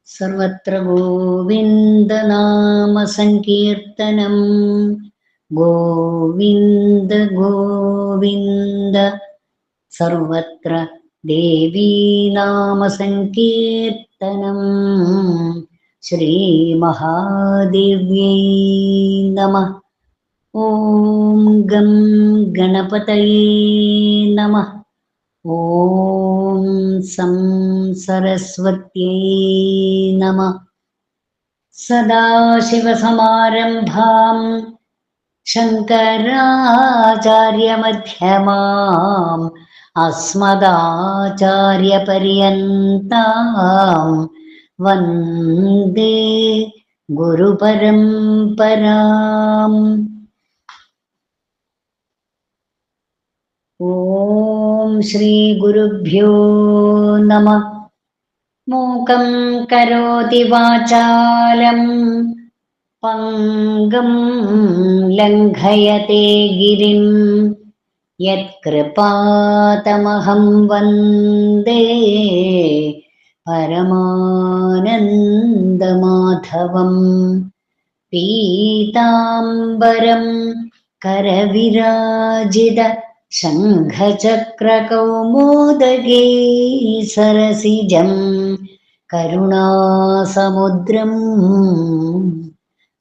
സർവത്ര ഗോവിന്ദനാമസങ്കീർത്തനം ഗോവിന്ദ ഗോവിന്ദ സർവത്ര ദേവീനാമസങ്കീർത്തനം ശ്രീമഹാദേവ്യൈ നമഃ. ഓം ഗം ഗണപതയേ നമഃ. ഓം സം സരസ്വത്यै നമഃ. സദാശിവസമാരംഭാം ശങ്കരാചാര്യമധ്യമാം അസ്മദാചാര്യപര്യന്താം വന്ദേ ഗുരുപരംപരാം. ഓം ശ്രീ ഗുരുഭ്യോ നമഃ. മൂകം കരോതി വാചാലം പംഗം ലംഘയത്തെ ഗിരിം യത്കൃപാതമഹം വന്ദേ പരമാനന്ദമാധവം. പീതാംബരം കരവിരാജിത ശംഖചക്രകൗമോദഗീ സരസിജം കരുണാസമുദ്രം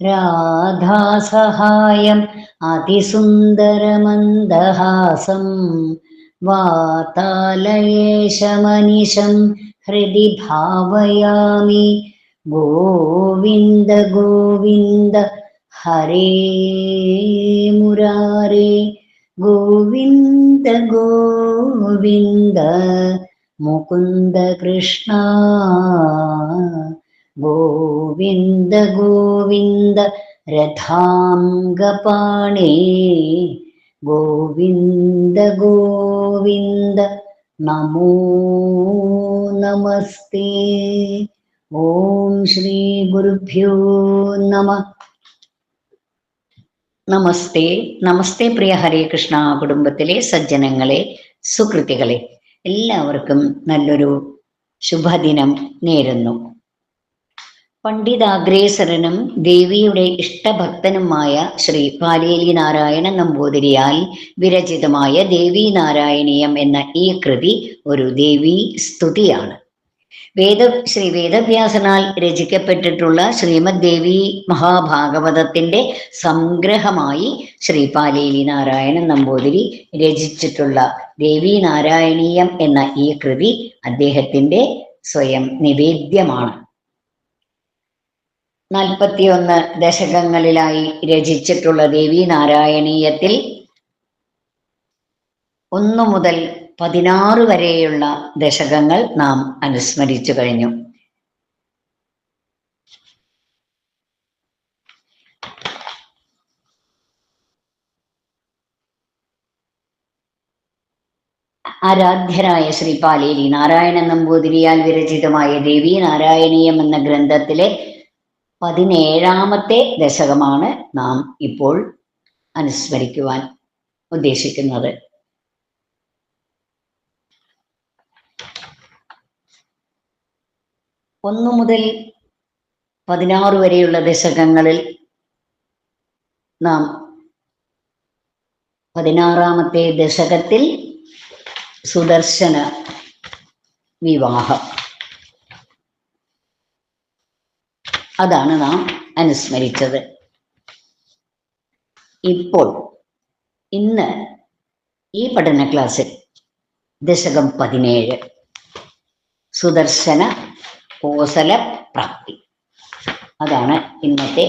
രാധാസഹായം അതിസുന്ദരമന്ദഹാസം വാതാലയേശമനിശം ഹൃദി ഭാവയാമി. ഗോവിന്ദ ഗോവിന്ദ ഹരേ മുരാരേ ഗോവിന്ദ ഗോവിന്ദ മുകുന്ദ കൃഷ്ണ ഗോവിന്ദ ഗോവിന്ദ രഥാംഗപാണേ ഗോവിന്ദ ഗോവിന്ദ നമോ നമസ്തേ. ഓം ശ്രീ ഗുരുഭ്യോ നമഃ. നമസ്തേ നമസ്തേ പ്രിയ ഹരേ കൃഷ്ണ കുടുംബത്തിലെ സജ്ജനങ്ങളെ, സുകൃതികളെ, എല്ലാവർക്കും നല്ലൊരു ശുഭദിനം നേരുന്നു. പണ്ഡിതാഗ്രേസരനും ദേവിയുടെ ഇഷ്ടഭക്തനുമായ ശ്രീ പാലേലി നാരായണ നമ്പൂതിരിയാൽ വിരചിതമായ ദേവീ നാരായണീയം എന്ന ഈ കൃതി ഒരു ദേവീ സ്തുതിയാണ്. ശ്രീ വേദവ്യാസനാൽ രചിക്കപ്പെട്ടിട്ടുള്ള ശ്രീമദ് ദേവി മഹാഭാഗവതത്തിന്റെ സംഗ്രഹമായി ശ്രീ പാലേലി നാരായണൻ നമ്പൂതിരി രചിച്ചിട്ടുള്ള ദേവീ നാരായണീയം എന്ന ഈ കൃതി അദ്ദേഹത്തിന്റെ സ്വയം നിവേദ്യമാണ്. 41 ദശകങ്ങളിലായി രചിച്ചിട്ടുള്ള ദേവീ നാരായണീയത്തിൽ 1 മുതൽ 16 വരെയുള്ള ദശകങ്ങൾ നാം അനുസ്മരിച്ചു കഴിഞ്ഞു. ആരാധ്യരായ ശ്രീ പാലേലി നാരായണൻ നമ്പൂതിരിയാൽ വിരചിതമായ ദേവീ നാരായണീയം എന്ന ഗ്രന്ഥത്തിലെ 17ാമത്തെ ദശകമാണ് നാം ഇപ്പോൾ അനുസ്മരിക്കുവാൻ ഉദ്ദേശിക്കുന്നത്. ഒന്ന് മുതൽ 16 വരെയുള്ള ദശകങ്ങളിൽ നാം 16ാമത്തെ ദശകത്തിൽ സുദർശന വിവാഹം, അതാണ് നാം അനുസ്മരിച്ചത്. ഇപ്പോൾ ഇന്ന് ഈ പഠന ക്ലാസ്സിൽ ദശകം 17 സുദർശന കോസല പ്രാപ്തി, അതാണ് ഇന്നത്തെ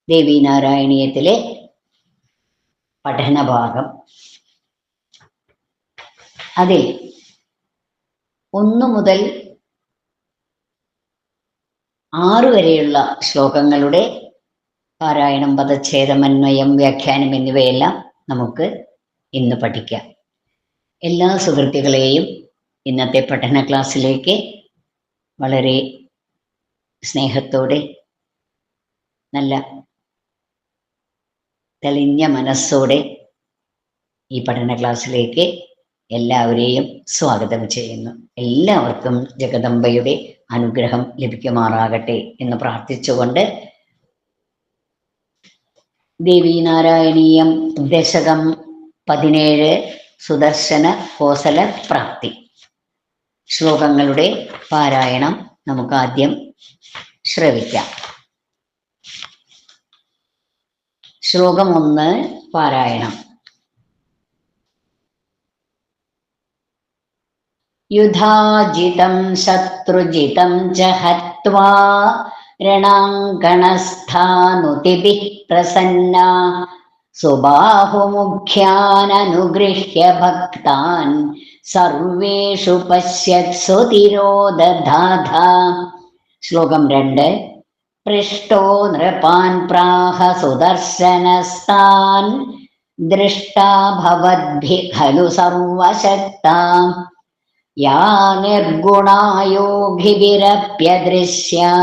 ദേവീ നാരായണീയത്തിലെ പഠനഭാഗം. അതിൽ 1 മുതൽ 6 വരെയുള്ള ശ്ലോകങ്ങളുടെ പാരായണം, പദച്ഛേദമന്വയം, വ്യാഖ്യാനം എന്നിവയെല്ലാം നമുക്ക് ഇന്ന് പഠിക്കാം. എല്ലാ സുഹൃത്തുക്കളെയും ഇന്നത്തെ പഠന ക്ലാസ്സിലേക്ക് വളരെ സ്നേഹത്തോടെ, നല്ല തെളിഞ്ഞ മനസ്സോടെ ഈ പഠന ക്ലാസ്സിലേക്ക് എല്ലാവരെയും സ്വാഗതം ചെയ്യുന്നു. എല്ലാവർക്കും ജഗദംബയുടെ അനുഗ്രഹം ലഭിക്കുമാറാകട്ടെ എന്ന് പ്രാർത്ഥിച്ചുകൊണ്ട് ദേവീനാരായണീയം ദശകം 17 സുദർശന കോസല പ്രാപ്തി ശ്ലോകങ്ങളുടെ പാരായണം നമുക്കാദ്യം ശ്രവിക്കാം. ശ്ലോകം 1 പാരായണം. യുധാജിതം ശത്രുജിതം ച ഹത്വാ രണാങ്കണസ്ഥാനുതിഭിഃ പ്രസന്നാ സുബാഹുമുഖ്യാനനുഗൃഹ്യ ഭക്താൻ സർവേഷു പശ്യത്സു തിരോദധാധാ. ശ്ലോകം 2. പൃഷ്ടോ നൃപാൻ പ്രാഹ സുദർശനസ്താൻ ദൃഷ്ടാ ഭവദ്ഭിഃ ഖലു സർവശക്താം യാ നിർഗുണായോഭിരപ്യദൃശ്യാ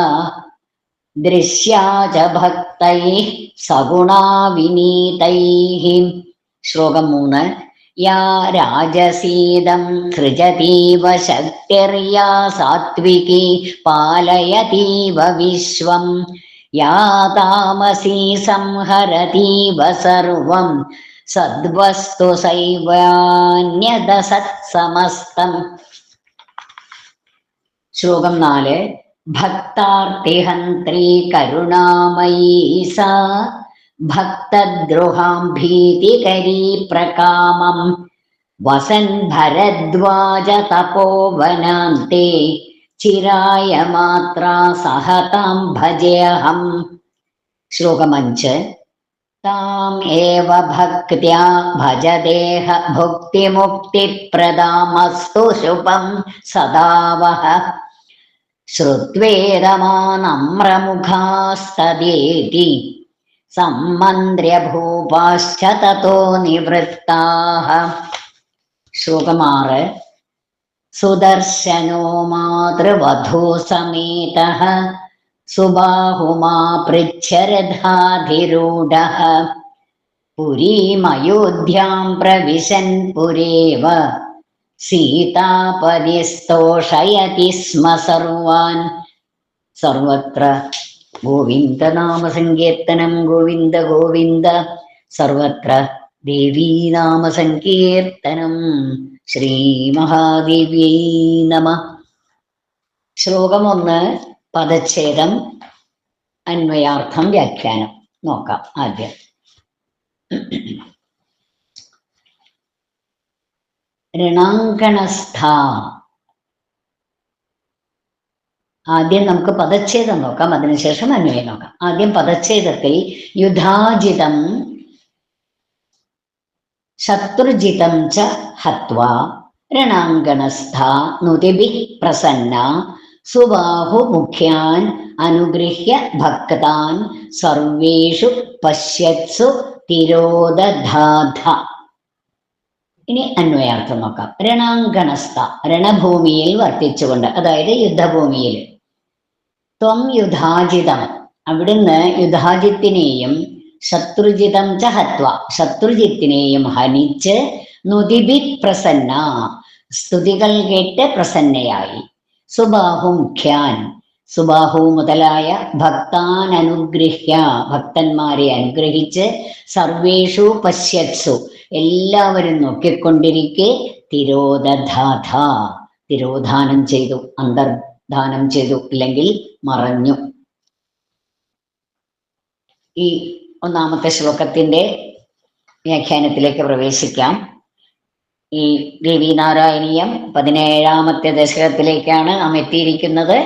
ദൃശ്യാ ച ഭക്തൈഃ സഗുണാ വിനീതൈഃ. ശ്ലോകം 3. യാ രാജസീദം സൃജതീവ ശക്തിർയാ സാത്വികീ പാലയതീവ വിശ്വം യാ താമസീ സംഹരതീവ സർവം സദ്വസ്തു സൈവാന്യത സത്സമസ്തം. ശ്ലോകം 4. ഭക്താർത്തിഹന്ത്രീ കരുണാമയീ സാ ഭക്തദ്രോഹാം ഭീതികരീ പ്രകാമം വസൻ ഭരദ്വാജ തപോവനാന്തേ ചിരായ മാത്രാ സഹതാം ഭജേഹം. ശ്ലോകം 5. താം ഏവ ഭക്ത്യാ ഭജദേഹ ഭുക്തിമുക്തിപ്രദാമസ്തു ശുഭം സദാവഹ ശ്രുത്വേദമാനമ്രമുഖാസ്തദേതി സമ്മന്ത്ര്യ ഭൂപാശ്ച തതോ നിവൃത്താഃ. ശ്ലോകം 6. സുദർശനോ മാതൃവധൂ സമേതഃ സുബാഹുമാ പൃച്ഛരഥാധിരൂഢഃ പുരീമയോധ്യാം പ്രവിശൻ പുരേവ സീതാപതി സ്തോഷയതി സ്മ സർവാൻ. സർവത്ര ഗോവിന്ദനാമ സങ്കീർത്തനം. ഗോവിന്ദ ഗോവിന്ദ. സർവത്ര ദേവീനാമ സങ്കീർത്തനം. ശ്രീ മഹാദേവ്യൈ നമഃ. ശ്ലോകം 1 പദച്ഛേദം, അന്വയാർത്ഥം, വ്യാഖ്യാനം നോക്കാം. ആദ്യം രണാങ്കണസ്ഥ. ആദ്യം നമുക്ക് പദച്ഛേദം നോക്കാം, അതിനുശേഷം അന്വയം നോക്കാം. ആദ്യം പദച്ഛേദത്തിൽ യുധാജിതം ശത്രുജിതം ച ഹത്വാ രണാങ്കണസ്ഥ നുതിഭിഃ പ്രസന്ന സുബാഹുമുഖ്യാൻ അനുഗൃഹ്യ ഭക്താൻ സർവേഷു പശ്യത്സു തിരോദധാധ. ഇനി അന്വയാർത്ഥം നോക്കാം. രണാങ്കണസ്ഥ, രണഭൂമിയിൽ വർത്തിച്ചുകൊണ്ട്, അതായത് യുദ്ധഭൂമിയിൽ. ത്വം യുധാജിതം, അവിടുന്ന് യുധാജിത്തിനെയും ശത്രുജിതം ച ഹത്വ, ശത്രുജിത്തിനെയും ഹനിച്ച് നുതിഭി പ്രസന്ന, സ്തുതികൾ കേട്ട് പ്രസന്നയായി. സുബാഹു മുഖ്യാൻ, സുബാഹു മുതലായ ഭക്താൻ അനുഗൃഹ്യ, ഭക്തന്മാരെ അനുഗ്രഹിച്ച് സർവേഷു പശ്യത്സു, എല്ലാവരും നോക്കിക്കൊണ്ടിരിക്കെ തിരോദധാധ, തിരോധാനം ചെയ്തു, അന്തർധാനം ചെയ്തു, അല്ലെങ്കിൽ മറഞ്ഞു. ഈ ഒന്നാമത്തെ ശ്ലോകത്തിന്റെ വ്യാഖ്യാനത്തിലേക്ക് പ്രവേശിക്കാം. ഈ ദേവീനാരായണീയം 17ാമത്തെ ദശകത്തിലേക്കാണ് നാം എത്തിയിരിക്കുന്നത്.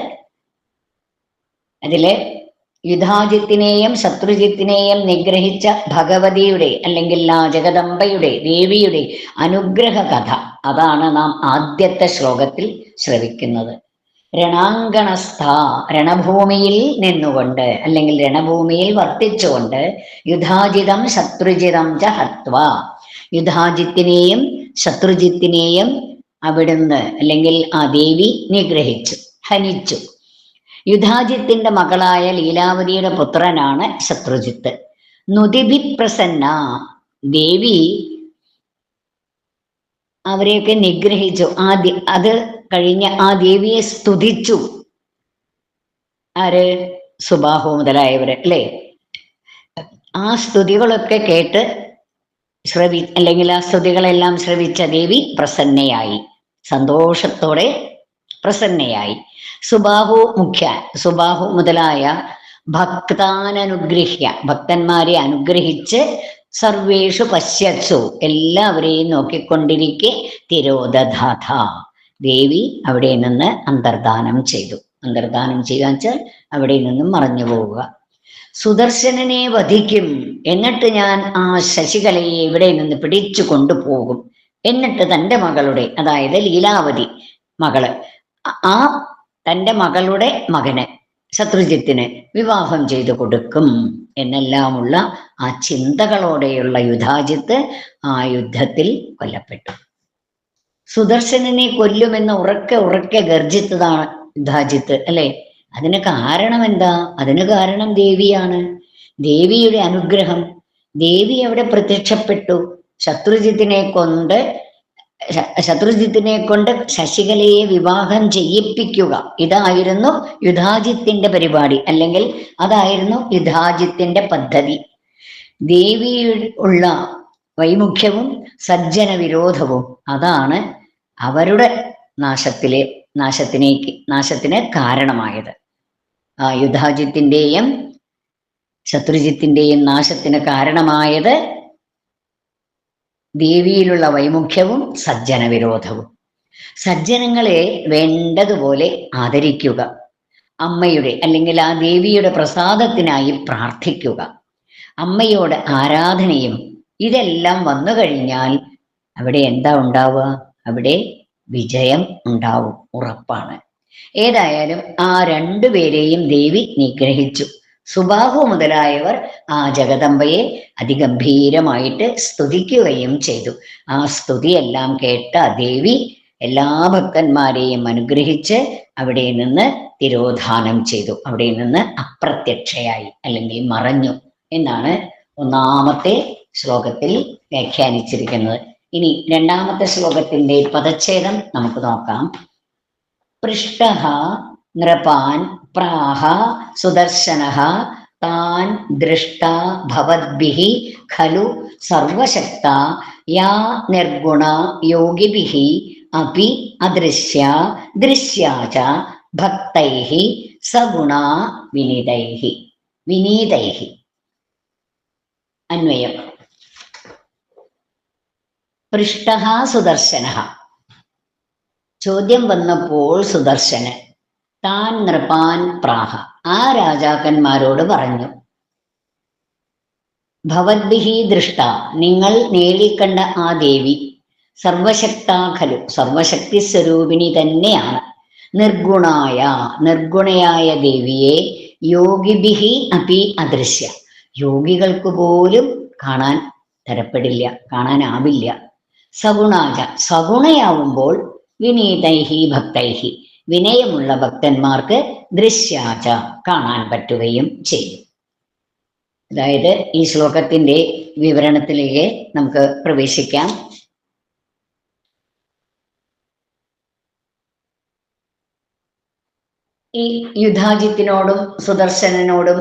അതില് യുധാജിത്തിനെയും ശത്രുജിത്തിനെയും നിഗ്രഹിച്ച ഭഗവതിയുടെ, അല്ലെങ്കിൽ ആ ജഗദംബയുടെ, ദേവിയുടെ അനുഗ്രഹ കഥ, അതാണ് നാം ആദ്യത്തെ ശ്ലോകത്തിൽ ശ്രവിക്കുന്നത്. രണാങ്കണസ്ഥ, രണഭൂമിയിൽ നിന്നുകൊണ്ട്, അല്ലെങ്കിൽ രണഭൂമിയിൽ വർത്തിച്ചുകൊണ്ട്, യുധാജിതം ശത്രുജിതം ച ഹത്വ, യുധാജിത്തിനെയും ശത്രുജിത്തിനെയും അവിടുന്ന്, അല്ലെങ്കിൽ ആ ദേവി നിഗ്രഹിച്ചു, ഹനിച്ചു. യുധാജിത്തിന്റെ മകളായ ലീലാവതിയുടെ പുത്രനാണ് ശത്രുജിത്ത്. നുതിഭി പ്രസന്ന. ദേവി അവരെയൊക്കെ നിഗ്രഹിച്ചു. അത് കഴിഞ്ഞ് ആ ദേവിയെ സ്തുതിച്ചു. ആര്? സുബാഹു മുതലായവര് അല്ലേ? ആ സ്തുതികളൊക്കെ കേട്ട് അല്ലെങ്കിൽ ആ സ്തുതികളെല്ലാം ശ്രവിച്ച ദേവി പ്രസന്നയായി, സന്തോഷത്തോടെ പ്രസന്നയായി. സുബാഹു മുതലായ ഭക്താനനുഗ്രഹ്യ, ഭക്തന്മാരെ അനുഗ്രഹിച്ച് സർവേഷു പശ്യത്സു, എല്ലാവരെയും നോക്കിക്കൊണ്ടിരിക്കെ തിരോദധാഥ, ദേവി അവിടെ നിന്ന് അന്തർധാനം ചെയ്തു. അന്തർധാനം ചെയ്യുക വെച്ചാൽ അവിടെ നിന്നും മറഞ്ഞു പോവുക. സുദർശനനെ വധിക്കും, എന്നിട്ട് ഞാൻ ആ ശശികലയെ ഇവിടെ നിന്ന് പിടിച്ചു കൊണ്ടുപോകും. എന്നിട്ട് തൻ്റെ മകളുടെ, അതായത് ലീലാവതി മകള്, ആ തൻ്റെ മകളുടെ മകന് ശത്രുജിത്തിന് വിവാഹം ചെയ്തു കൊടുക്കും എന്നെല്ലാമുള്ള ആ ചിന്തകളോടെയുള്ള യുധാജിത്ത് ആ യുദ്ധത്തിൽ കൊല്ലപ്പെട്ടു. സുദർശനനെ കൊല്ലുമെന്ന് ഉറക്കെ ഗർജിച്ചതാണ് യുധാജിത്ത് അല്ലെ? അതിന് കാരണം എന്താ? അതിന് കാരണം ദേവിയാണ്, ദേവിയുടെ അനുഗ്രഹം. ദേവി അവിടെ പ്രത്യക്ഷപ്പെട്ടു. ശത്രുജിത്തിനെ കൊണ്ട് ശശികലയെ വിവാഹം ചെയ്യിപ്പിക്കുക, ഇതായിരുന്നു യുധാജിത്തിന്റെ പരിപാടി, അല്ലെങ്കിൽ അതായിരുന്നു യുധാജിത്തിന്റെ പദ്ധതി. ദേവിയുള്ള വൈമുഖ്യവും സജ്ജന വിരോധവും അതാണ് അവരുടെ നാശത്തിന് കാരണമായത്. ആ യുധാജിത്തിന്റെയും ശത്രുജിത്തിന്റെയും നാശത്തിന് കാരണമായത് ദേവിയിലുള്ള വൈമുഖ്യവും സജ്ജന വിരോധവും. സജ്ജനങ്ങളെ വേണ്ടതുപോലെ ആദരിക്കുക, അമ്മയുടെ അല്ലെങ്കിൽ ആ ദേവിയുടെ പ്രസാദത്തിനായി പ്രാർത്ഥിക്കുക, അമ്മയോട് ആരാധനയും, ഇതെല്ലാം വന്നു കഴിഞ്ഞാൽ അവിടെ എന്താ ഉണ്ടാവുക? അവിടെ വിജയം ഉണ്ടാവും, ഉറപ്പാണ്. ഏതായാലും ആ രണ്ടുപേരെയും ദേവി നിഗ്രഹിച്ചു. സുബാഹു മുതലായവർ ആ ജഗദംബയെ അതിഗംഭീരമായിട്ട് സ്തുതിക്കുകയും ചെയ്തു. ആ സ്തുതിയെല്ലാം കേട്ട ദേവി എല്ലാ ഭക്തന്മാരെയും അനുഗ്രഹിച്ച് അവിടെ നിന്ന് തിരോധാനം ചെയ്തു, അവിടെ നിന്ന് അപ്രത്യക്ഷയായി അല്ലെങ്കിൽ മറഞ്ഞു എന്നാണ് ഒന്നാമത്തെ ശ്ലോകത്തിൽ വ്യാഖ്യാനിച്ചിരിക്കുന്നത്. ഇനി രണ്ടാമത്തെ ശ്ലോകത്തിന്റെ പദച്ഛേദം നമുക്ക് നോക്കാം. പൃഷ്ടഃ നൃപാൻ പ്രാഹ സുദർശനഃ താൻ ദൃഷ്ടാ ഭവദ്ഭിഃ ഖലു സർവശക്ത യാ നിർഗുണ യോഗിഭിഃ അപി അദൃശ്യ ദൃശ്യാ ച ഭക്തൈഃ സഗുണാ വിനീതൈഃ. അന്വയം. പൃഷ്ടഃ സുദർശനഃ, ചോദ്യം വന്നപ്പോൾ സുദർശനൻ താൻ നൃപാൻ പ്രാഹ, ആ രാജാക്കന്മാരോട് പറഞ്ഞു, ഭവദ്ഭിഃ ദൃഷ്ട, നിങ്ങൾ നേടിക്കണ്ട ആ ദേവി സർവശക്താഖലു, സർവശക്തി സ്വരൂപിണി തന്നെയാണ്. നിർഗുണയായ ദേവിയെ യോഗിഭിഃ അപി അദൃശ്യ, യോഗികൾക്ക് പോലും കാണാൻ തരപ്പെടില്ല, കാണാനാവില്ല. സഗുണാച, സഗുണയാവുമ്പോൾ വിനീതൈഃ ഭക്തൈഃ, വിനയമുള്ള ഭക്തന്മാർക്ക് ദൃശ്യാച, കാണാൻ പറ്റുകയും ചെയ്യും. അതായത് ഈ ശ്ലോകത്തിന്റെ വിവരണത്തിലേക്ക് നമുക്ക് പ്രവേശിക്കാം. ഈ യുധാജിത്തിനോടും സുദർശനനോടും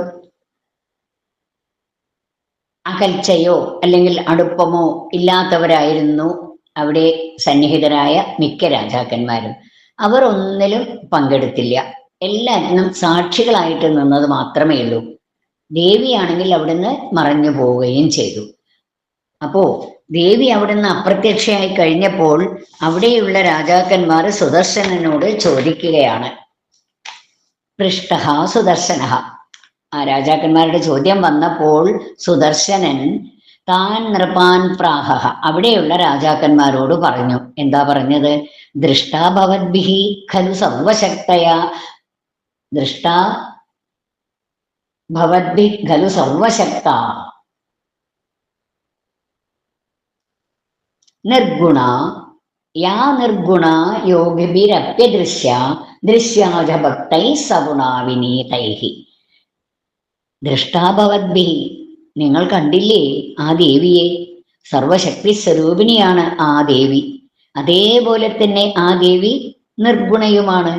അകൽച്ചയോ അല്ലെങ്കിൽ അടുപ്പമോ ഇല്ലാത്തവരായിരുന്നു അവിടെ സന്നിഹിതരായ മിക്ക രാജാക്കന്മാരും. അവർ ഒന്നിലും പങ്കെടുത്തില്ല, എല്ലാറ്റിനും സാക്ഷികളായിട്ട് നിന്നത് മാത്രമേ ഉള്ളൂ. ദേവിയാണെങ്കിൽ അവിടുന്ന് മറഞ്ഞു പോവുകയും ചെയ്തു. അപ്പോ ദേവി അവിടുന്ന് അപ്രത്യക്ഷയായി കഴിഞ്ഞപ്പോൾ അവിടെയുള്ള രാജാക്കന്മാർ സുദർശനനോട് ചോദിക്കുകയാണ്. പൃഷ്ടഃ സുദർശനഃ, ആ രാജാക്കന്മാരുടെ ചോദ്യം വന്നപ്പോൾ സുദർശനൻ താൻ നൃപാൻ പ്രാഹ, അവിടെയുള്ള രാജാക്കന്മാരോട് പറഞ്ഞു. എന്താ പറഞ്ഞത്? ദൃഷ്ടാ ഭവദ്ഭിഃ ഖലു സർവശക്തയ, ദൃഷ്ടാ ഭവദ്ഭിഃ ഖലു സർവശക്ത നിർഗുണ, യാ നിർഗുണ യോഗിഭിരപ്യദൃശ്യ ദൃശ്യാച ഭക്തൈഃ സഗുണാ വിനീതൈഃ. ദൃഷ്ടാ ഭവദ്ഭിഃ, നിങ്ങൾ കണ്ടില്ലേ ആ ദേവിയെ? സർവശക്തി സ്വരൂപിണിയാണ് ആ ദേവി. അതേപോലെ തന്നെ ആ ദേവി നിർഗുണയുമാണ്.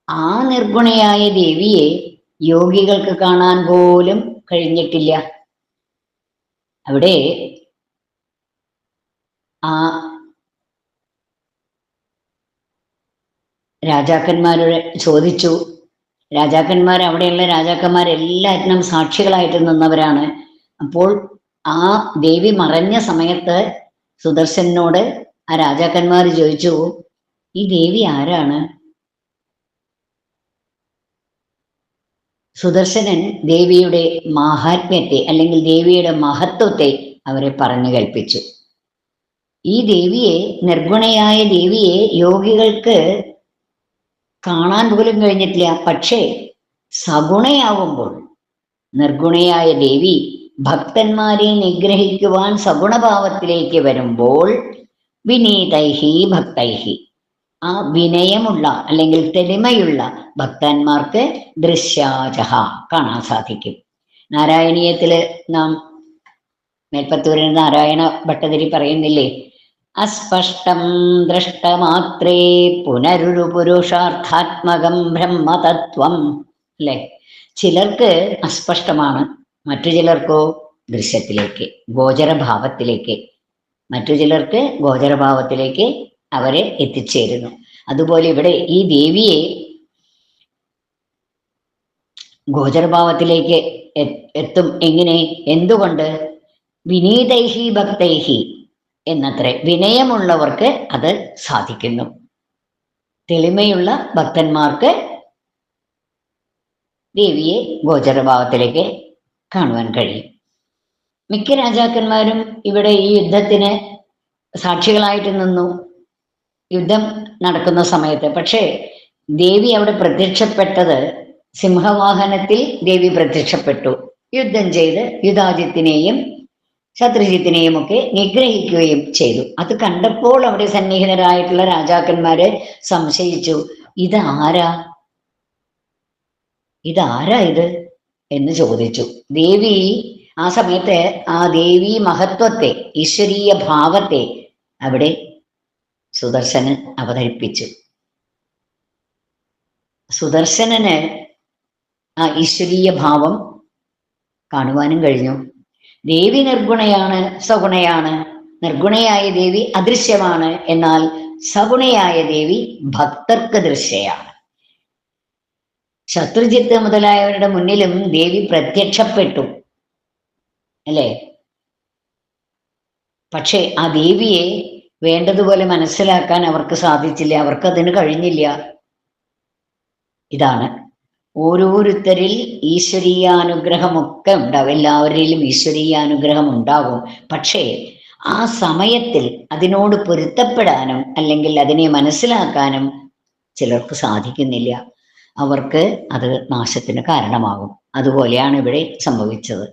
ആ നിർഗുണയായ ദേവിയെ യോഗികൾക്ക് കാണാൻ പോലും കഴിഞ്ഞിട്ടില്ല. അവിടെ ആ രാജാക്കന്മാരോട് ചോദിച്ചു. രാജാക്കന്മാർ, അവിടെയുള്ള രാജാക്കന്മാരെല്ലാറ്റിനും സാക്ഷികളായിട്ട് നിന്നവരാണ്. അപ്പോൾ ആ ദേവി മറഞ്ഞ സമയത്ത് സുദർശനോട് ആ രാജാക്കന്മാർ ചോദിച്ചു, ഈ ദേവി ആരാണ്? സുദർശനൻ ദേവിയുടെ മാഹാത്മ്യത്തെ അല്ലെങ്കിൽ ദേവിയുടെ മഹത്വത്തെ അവരെ പറഞ്ഞു കൽപ്പിച്ചു. ഈ ദേവിയെ, നിർഗുണയായ ദേവിയെ യോഗികൾക്ക് കാണാൻ പോലും കഴിഞ്ഞിട്ടില്ല. പക്ഷേ സഗുണയാവുമ്പോൾ, നിർഗുണയായ ദേവി ഭക്തന്മാരെ നിഗ്രഹിക്കുവാൻ സഗുണഭാവത്തിലേക്ക് വരുമ്പോൾ വിനീതൈഹി ഭക്തൈഹി, ആ വിനയമുള്ള അല്ലെങ്കിൽ തെളിമയുള്ള ഭക്തന്മാർക്ക് ദൃശ്യാജഹ കാണാൻ സാധിക്കും. നാരായണീയത്തില് നാം മേൽപ്പത്തൂരിൽ നാരായണ ഭട്ടതിരി പറയുന്നില്ലേ, അസ്പഷ്ടം ദൃഷ്ടമാത്രേ പുനരുരു പുരുഷാർത്ഥാത്മകം ബ്രഹ്മതത്വം. അല്ലെ, ചിലർക്ക് അസ്പഷ്ടമാണ്, മറ്റു ചിലർക്കോ ദൃശ്യത്തിലേക്ക്, ഗോചരഭാവത്തിലേക്ക്, മറ്റു ചിലർക്ക് ഗോചരഭാവത്തിലേക്ക് അവരെ എത്തിച്ചേരുന്നു. അതുപോലെ ഇവിടെ ഈ ദേവിയെ ഗോചരഭാവത്തിലേക്ക് എത്തും. എങ്ങനെ? എന്തുകൊണ്ട്? വിനീതൈഹി ഭക്തൈഹി എന്നത്രേ, വിനയമുള്ളവർക്ക് അത് സാധിക്കുന്നു. തെളിമയുള്ള ഭക്തന്മാർക്ക് ദേവിയെ ഗോചരഭാവത്തിലേക്ക് കാണുവാൻ കഴിയും. മിക്ക രാജാക്കന്മാരും ഇവിടെ ഈ യുദ്ധത്തിന് സാക്ഷികളായിട്ട് നിന്നു, യുദ്ധം നടക്കുന്ന സമയത്ത്. പക്ഷേ ദേവി അവിടെ പ്രത്യക്ഷപ്പെട്ടത്, സിംഹവാഹനത്തിൽ ദേവി പ്രത്യക്ഷപ്പെട്ടു. യുദ്ധം ചെയ്ത് യുധാജിത്തിനെയും ശത്രുജിത്തിനെയും ഒക്കെ നിഗ്രഹിക്കുകയും ചെയ്തു. അത് കണ്ടപ്പോൾ അവിടെ സന്നിഹിതരായിട്ടുള്ള രാജാക്കന്മാരെ സംശയിച്ചു, ഇതാരാ ഇത് എന്ന് ചോദിച്ചു. ദേവി ആ സമയത്ത് ആ ദേവീ മഹത്വത്തെ, ഈശ്വരീയ ഭാവത്തെ അവിടെ സുദർശനൻ അവതരിപ്പിച്ചു. സുദർശനന് ആ ഈശ്വരീയ ഭാവം കാണുവാനും കഴിഞ്ഞു. ദേവി നിർഗുണയാണ്, സഗുണയാണ്. നിർഗുണയായ ദേവി അദൃശ്യമാണ്, എന്നാൽ സഗുണയായ ദേവി ഭക്തർക്ക് ദൃശ്യയാണ്. ശത്രുജിത്ത് മുതലായവരുടെ മുന്നിലും ദേവി പ്രത്യക്ഷപ്പെട്ടു, അല്ലേ? പക്ഷെ ആ ദേവിയെ വേണ്ടതുപോലെ മനസ്സിലാക്കാൻ അവർക്ക് സാധിച്ചില്ല, അവർക്കതിന് കഴിഞ്ഞില്ല. ഇതാണ്, ഓരോരുത്തരിൽ ഈശ്വരീയാനുഗ്രഹമൊക്കെ ഉണ്ടാവും, എല്ലാവരിലും ഈശ്വരീയാനുഗ്രഹം ഉണ്ടാകും. പക്ഷേ ആ സമയത്തിൽ അതിനോട് പൊരുത്തപ്പെടാനും അല്ലെങ്കിൽ അതിനെ മനസ്സിലാക്കാനും ചിലർക്ക് സാധിക്കുന്നില്ല. അവർക്ക് അത് നാശത്തിന് കാരണമാകും. അതുപോലെയാണ് ഇവിടെ സംഭവിച്ചത്.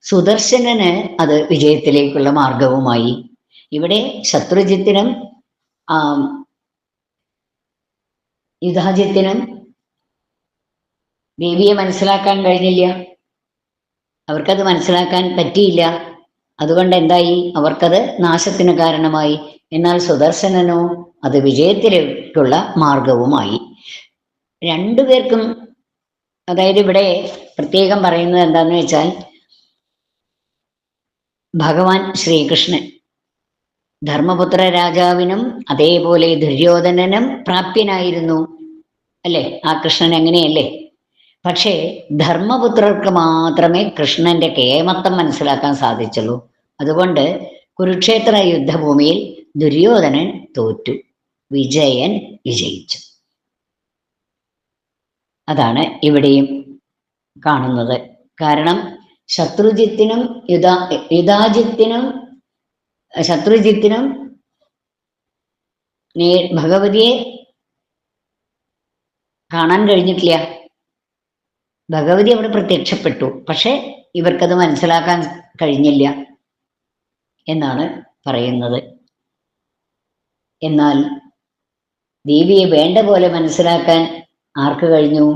സുദർശനന് അത് വിജയത്തിലേക്കുള്ള മാർഗവുമായി. ഇവിടെ ശത്രുജിത്തിനും യുധാജിത്തിനും ദേവിയെ മനസ്സിലാക്കാൻ കഴിഞ്ഞില്ല, അവർക്കത് മനസ്സിലാക്കാൻ പറ്റിയില്ല. അതുകൊണ്ട് എന്തായി? അവർക്കത് നാശത്തിന് കാരണമായി. എന്നാൽ സുദർശനനോ അത് വിജയത്തിലേക്കുള്ള മാർഗവുമായി. രണ്ടുപേർക്കും, അതായത് ഇവിടെ പ്രത്യേകം പറയുന്നത് എന്താന്ന് വെച്ചാൽ, ഭഗവാൻ ശ്രീകൃഷ്ണൻ ധർമ്മപുത്ര രാജാവിനും അതേപോലെ ദുര്യോധനനും പ്രാപ്യനായിരുന്നു, അല്ലേ? ആ കൃഷ്ണൻ എങ്ങനെയല്ലേ? പക്ഷേ ധർമ്മപുത്രർക്ക് മാത്രമേ കൃഷ്ണന്റെ കേമത്വം മനസ്സിലാക്കാൻ സാധിച്ചുള്ളൂ. അതുകൊണ്ട് കുരുക്ഷേത്ര യുദ്ധഭൂമിയിൽ ദുര്യോധനൻ തോറ്റു, വിജയൻ വിജയിച്ചു. അതാണ് ഇവിടെയും കാണുന്നത്. കാരണം ശത്രുജിത്തിനും ശത്രുജിത്തിനും ഭഗവതിയെ കാണാൻ കഴിഞ്ഞിട്ടില്ല. ഭഗവതി അവിടെ പ്രത്യക്ഷപ്പെട്ടു, പക്ഷെ ഇവർക്കത് മനസ്സിലാക്കാൻ കഴിഞ്ഞില്ല എന്നാണ് പറയുന്നത്. എന്നാൽ ദേവിയെ വേണ്ട പോലെ മനസ്സിലാക്കാൻ ആർക്ക് കഴിഞ്ഞു?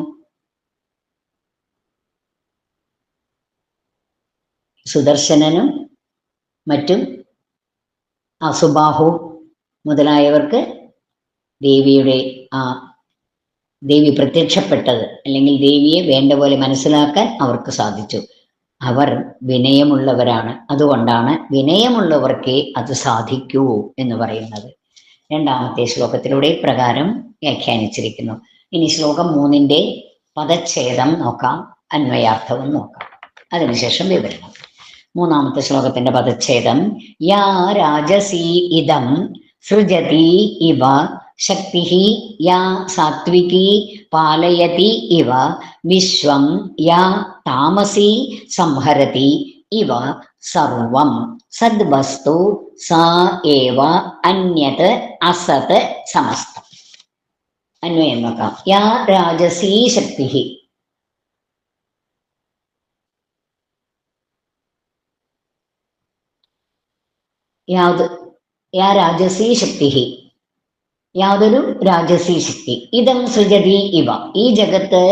സുദർശനനും മറ്റും അസുബാഹു മുതലായവർക്ക് ദേവിയുടെ ആ ദേവി പ്രത്യക്ഷപ്പെട്ടത് അല്ലെങ്കിൽ ദേവിയെ വേണ്ട പോലെ മനസ്സിലാക്കാൻ അവർക്ക് സാധിച്ചു. അവർ വിനയമുള്ളവരാണ്. അതുകൊണ്ടാണ് വിനയമുള്ളവർക്കേ അത് സാധിക്കൂ എന്ന് പറയുന്നത്. രണ്ടാമത്തെ ശ്ലോകത്തിലൂടെ പ്രകാരം വ്യാഖ്യാനിച്ചിരിക്കുന്നു. ഇനി ശ്ലോകം 3 പദച്ഛേദം നോക്കാം, അന്വയാർത്ഥവും നോക്കാം, അതിനുശേഷം വിവരണം. മൂന്നാമത്തെ ശ്ലോകത്തിന്റെ പദച്ഛേദം: യാ രാജസീ ഇദം സൃജതി ഇവ ശക്തി യാ സാത്വികീ പാലയതി ഇവ വിശ്വം യാ താമസീ സംഹരതി ഇവ സർവം സദ്വസ്തു സാ ഏവ അന്യത് അസത് സമസ്തം. അന്വയം നോക്കാം. യാ രാജസീ ശക്തി, യാ രാജസീ ശക്തി, യാതൊരു രാജസീ ശക്തി. ഇതം സൃജതി ഇവ, ഈ ജഗത്ത്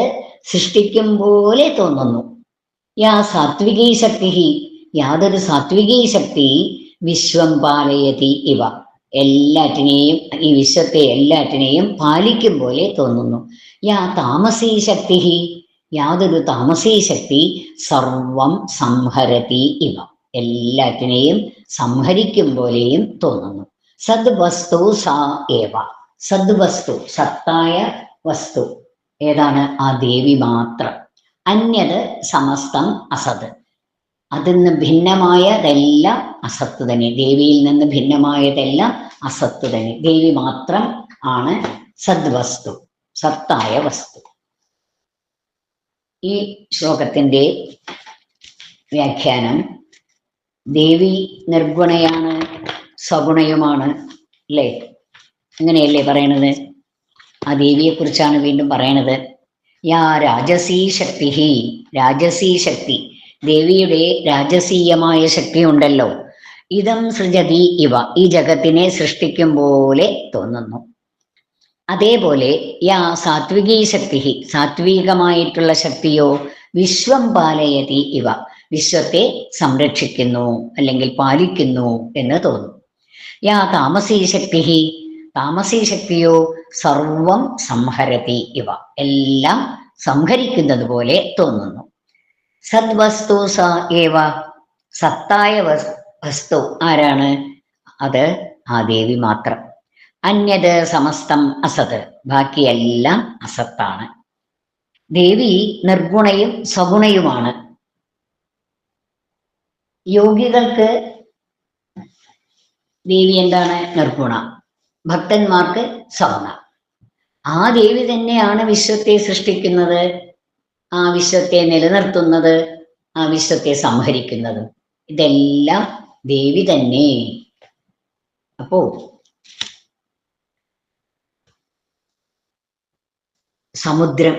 സൃഷ്ടിക്കും പോലെ തോന്നുന്നു. യാ സാത്വികീ ശക്തി, യാതൊരു സാത്വികീ ശക്തി. വിശ്വം പാലയതി ഇവ, എല്ലാറ്റിനെയും, ഈ വിശ്വത്തെ എല്ലാറ്റിനെയും പാലിക്കും പോലെ തോന്നുന്നു. യാ താമസീ ശക്തി, യാതൊരു താമസീ ശക്തി. സർവം സംഹരതി ഇവ, എല്ലാറ്റിനെയും സംഹരിക്കും പോലെയും തോന്നുന്നു. സദ്വസ്തു സാ ഏവ, സദ്വസ്തു സത്തായ വസ്തു ഏതാണ്? ആ ദേവി മാത്രം. അന്യത് സമസ്തം അസത്, അതിൽ നിന്ന് ഭിന്നമായതെല്ലാം അസത്ത് തന്നെ. ദേവിയിൽ നിന്ന് ഭിന്നമായതെല്ലാം അസത്ത് തന്നെ. ദേവി മാത്രം ആണ് സദ്വസ്തു, സത്തായ വസ്തു. ഈ ശ്ലോകത്തിന്റെ വ്യാഖ്യാനം: ദേവി നിർഗുണയാണ്, സഗുണയുമാണ്, അല്ലേ? അങ്ങനെയല്ലേ പറയണത്? ആ ദേവിയെ കുറിച്ചാണ് വീണ്ടും പറയണത്. യാ രാജസീ ശക്തി, രാജസീ ശക്തി, ദേവിയുടെ രാജസീയമായ ശക്തി ഉണ്ടല്ലോ. ഇതം സൃജതി ഇവ, ഈ ജഗത്തിനെ സൃഷ്ടിക്കും പോലെ തോന്നുന്നു. അതേപോലെ യാ സാത്വികീ ശക്തി, സാത്വികമായിട്ടുള്ള ശക്തിയോ വിശ്വം പാലയതി ഇവ, വിശ്വത്തെ സംരക്ഷിക്കുന്നു അല്ലെങ്കിൽ പാലിക്കുന്നു എന്ന് തോന്നും. യാ താമസീ ശക്തി, താമസീ ശക്തിയോ സർവം സംഹരതി ഇവ, എല്ലാം സംഹരിക്കുന്നത് പോലെ തോന്നുന്നു. സദ്വസ്തു സ ഏവ, സത്തായ വസ്തു ആരാണ്? അത് ആ ദേവി മാത്രം. അന്യത് സമസ്തം അസത്, ബാക്കിയെല്ലാം അസത്താണ്. ദേവി നിർഗുണയും സഗുണയുമാണ്. യോഗികൾക്ക് ദേവി എന്താണ്? നിർഗുണ. ഭക്തന്മാർക്ക് സഗുണ. ആ ദേവി തന്നെയാണ് വിശ്വത്തെ സൃഷ്ടിക്കുന്നത്, ആ വിശ്വത്തെ നിലനിർത്തുന്നത്, ആ വിശ്വത്തെ സംഹരിക്കുന്നത്. ഇതെല്ലാം ദേവി തന്നെ. അപ്പോ സമുദ്രം,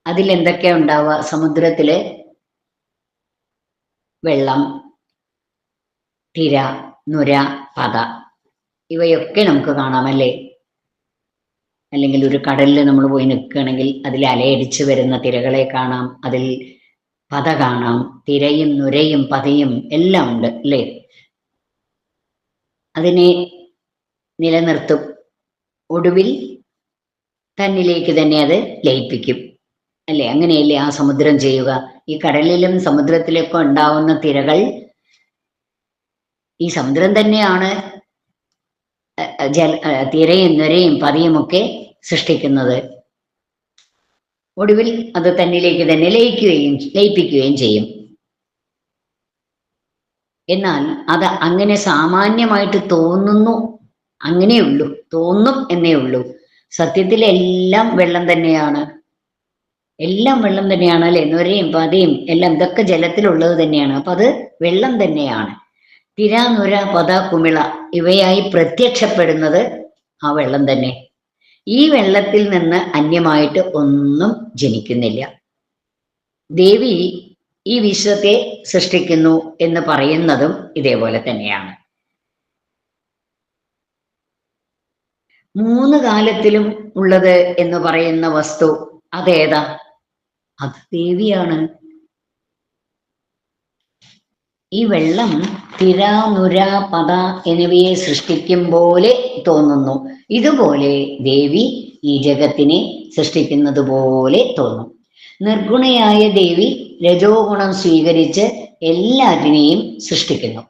അതിലെന്തൊക്കെയാ ഉണ്ടാവുക? സമുദ്രത്തില് വെള്ളം, തിര, നുര, പത, ഇവയൊക്കെ നമുക്ക് കാണാമല്ലേ? അല്ലെങ്കിൽ ഒരു കടലിൽ നമ്മൾ പോയി നിൽക്കുകയാണെങ്കിൽ അതിൽ അലയടിച്ചു വരുന്ന തിരകളെ കാണാം, അതിൽ പത കാണാം. തിരയും നുരയും പതയും എല്ലാം ഉണ്ട്, അല്ലേ? അതിനെ നിലനിർത്തും. ഒടുവിൽ തന്നിലേക്ക് തന്നെ അത് ലയിപ്പിക്കും, അല്ലേ? അങ്ങനെയല്ലേ ആ സമുദ്രം ചെയ്യുക? ഈ കടലിലും സമുദ്രത്തിലൊക്കെ ഉണ്ടാവുന്ന തിരകൾ ഈ സമുദ്രം തന്നെയാണ് തിരയും നുരയും പതിയും ഒക്കെ സൃഷ്ടിക്കുന്നത്. ഒടുവിൽ അത് തന്നിലേക്ക് തന്നെ ലയിപ്പിക്കുകയും ചെയ്യും. എന്നാൽ അത് അങ്ങനെ സാമാന്യമായിട്ട് തോന്നുന്നു, അങ്ങനെയുള്ളൂ, തോന്നും എന്നേ ഉള്ളൂ. സത്യത്തിൽ എല്ലാം വെള്ളം തന്നെയാണ്, എല്ലാം വെള്ളം തന്നെയാണ്, അല്ലെ? നുരയും പതയും എല്ലാം ഇതൊക്കെ ജലത്തിലുള്ളത് തന്നെയാണ്. അപ്പൊ അത് വെള്ളം തന്നെയാണ്. തിര, നുര, പത, കുമിള ഇവയായി പ്രത്യക്ഷപ്പെടുന്നത് ആ വെള്ളം തന്നെ. ഈ വെള്ളത്തിൽ നിന്ന് അന്യമായിട്ട് ഒന്നും ജനിക്കുന്നില്ല. ദേവി ഈ വിശ്വത്തെ സൃഷ്ടിക്കുന്നു എന്ന് പറയുന്നതും ഇതേപോലെ തന്നെയാണ്. 3 കാലത്തിലും ഉള്ളത് എന്ന് പറയുന്ന വസ്തു അതേതാ? അത് ദേവിയാണ്. ഈ വെള്ളം തിര, നുര, പത എന്നിവയെ സൃഷ്ടിക്കും പോലെ തോന്നുന്നു. ഇതുപോലെ ദേവി ഈ ജഗത്തിനെ സൃഷ്ടിക്കുന്നത് പോലെ തോന്നും. നിർഗുണയായ ദേവി രജോ ഗുണം സ്വീകരിച്ച് എല്ലാറ്റിനെയും സൃഷ്ടിക്കുന്നു.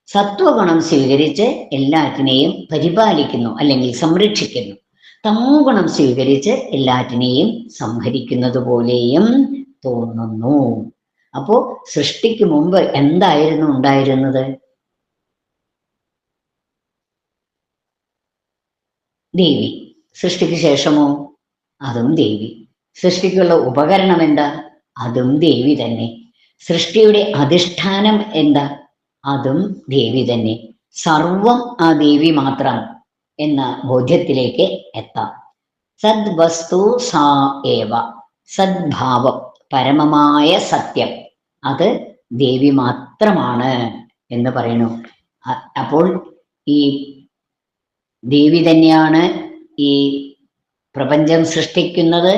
സത്വഗുണം സ്വീകരിച്ച് എല്ലാറ്റിനെയും പരിപാലിക്കുന്നു അല്ലെങ്കിൽ സംരക്ഷിക്കുന്നു. തമോ ഗുണം സ്വീകരിച്ച് എല്ലാറ്റിനെയും സംഹരിക്കുന്നത് പോലെയും തോന്നുന്നു. അപ്പോ സൃഷ്ടിക്ക് മുമ്പ് എന്തായിരുന്നു ഉണ്ടായിരുന്നത്? ദേവി. സൃഷ്ടിക്ക് ശേഷമോ? അതും ദേവി. സൃഷ്ടിക്കുള്ള ഉപകരണം എന്താ? അതും ദേവി തന്നെ. സൃഷ്ടിയുടെ അധിഷ്ഠാനം എന്താ? അതും ദേവി തന്നെ. സർവം ആ ദേവി മാത്രം എന്ന ബോധ്യത്തിലേക്ക് എത്താം. സദ്വസ്തു സാ ഏവ. സദ്ഭാവം, പരമമായ സത്യം, അത് ദേവി മാത്രമാണ് എന്ന് പറയുന്നു. അപ്പോൾ ഈ ദേവി തന്നെയാണ് ഈ പ്രപഞ്ചം സൃഷ്ടിക്കുന്നത്,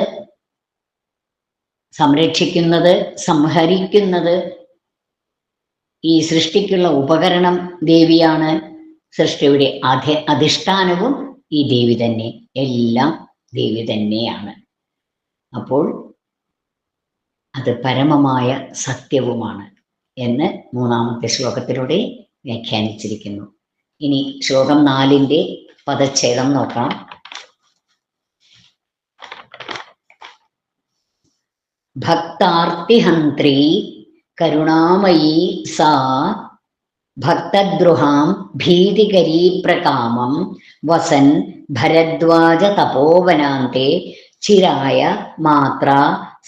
സംരക്ഷിക്കുന്നത്, സംഹരിക്കുന്നത്. ഈ സൃഷ്ടിക്കുള്ള ഉപകരണം ദേവിയാണ്. സൃഷ്ടിയുടെ അധിഷ്ഠാനവും ഈ ദേവി തന്നെ. എല്ലാം ദേവി തന്നെയാണ്. അപ്പോൾ അത് പരമമായ സത്യവുമാണ് എന്ന് മൂന്നാമത്തെ ശ്ലോകത്തിലൂടെ വ്യാഖ്യാനിച്ചിരിക്കുന്നു. ഇനി ശ്ലോകം 4 പദച്ഛേദം നോക്കാം. ഭക്താർത്തിഹന്ത്രി കരുണാമയീ സാ ഭക്തദ്രുഹാം ഭീതികരീ പ്രകാമം വസൻ ഭരദ്വാജ തപോവനാന്തേ ചിരായ മാത്ര